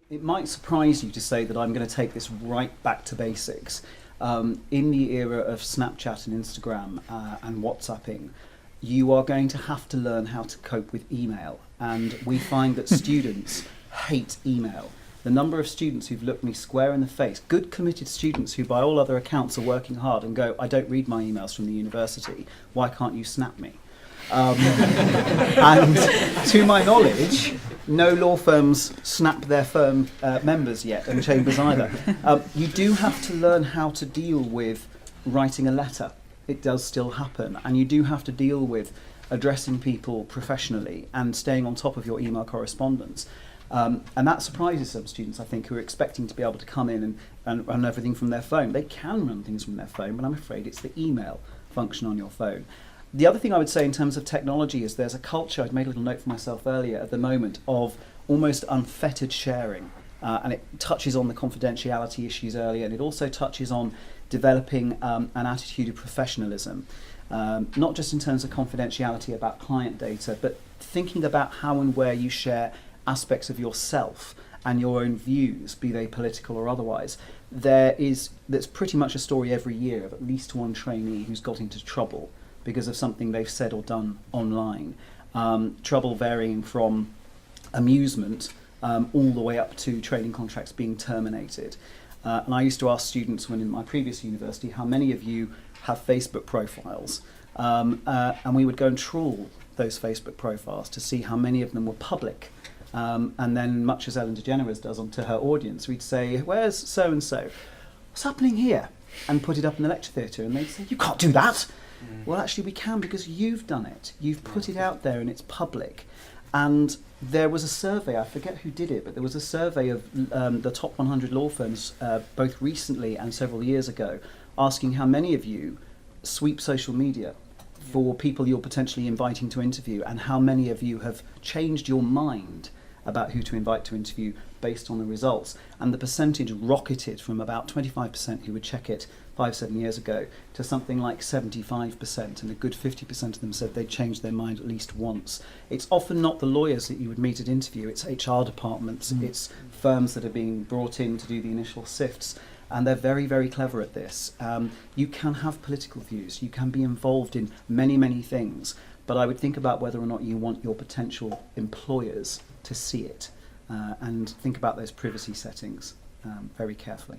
It might surprise you to say that I'm going to take this right back to basics. In the era of Snapchat and Instagram and WhatsApping, you are going to have to learn how to cope with email. And we find that students hate email. The number of students who've looked me square in the face, good committed students who by all other accounts are working hard and go, I don't read my emails from the university, why can't you snap me? And to my knowledge, no law firms snap their firm members yet, and chambers either. You do have to learn how to deal with writing a letter. It does still happen, and you do have to deal with addressing people professionally and staying on top of your email correspondence. And that surprises some students, I think, who are expecting to be able to come in and run everything from their phone. They can run things from their phone, but I'm afraid it's the email function on your phone. The other thing I would say in terms of technology is there's a culture, I'd made a little note for myself earlier at the moment, of almost unfettered sharing. And it touches on the confidentiality issues earlier, and it also touches on developing an attitude of professionalism, not just in terms of confidentiality about client data, but thinking about how and where you share aspects of yourself and your own views, be they political or otherwise. There's pretty much a story every year of at least one trainee who's got into trouble because of something they've said or done online. Trouble varying from amusement all the way up to training contracts being terminated. And I used to ask students when in my previous university, how many of you have Facebook profiles? And we would go and trawl those Facebook profiles to see how many of them were public. And then, much as Ellen DeGeneres does onto her audience, we'd say, where's so-and-so? What's happening here? And put it up in the lecture theatre, and they'd say, you can't do that. Well, actually we can, because you've done it. You've put it out there and it's public. And there was a survey, I forget who did it, but there was a survey of the top 100 law firms, both recently and several years ago, asking how many of you sweep social media for people you're potentially inviting to interview, and how many of you have changed your mind about who to invite to interview based on the results. And the percentage rocketed from about 25% who would check it 5-7 years ago to something like 75%, and a good 50% of them said they'd changed their mind at least once. It's often not the lawyers that you would meet at interview, it's HR departments, it's firms that are being brought in to do the initial sifts, and they're very, very clever at this. You can have political views, you can be involved in many, many things, but I would think about whether or not you want your potential employers to see it, and think about those privacy settings very carefully.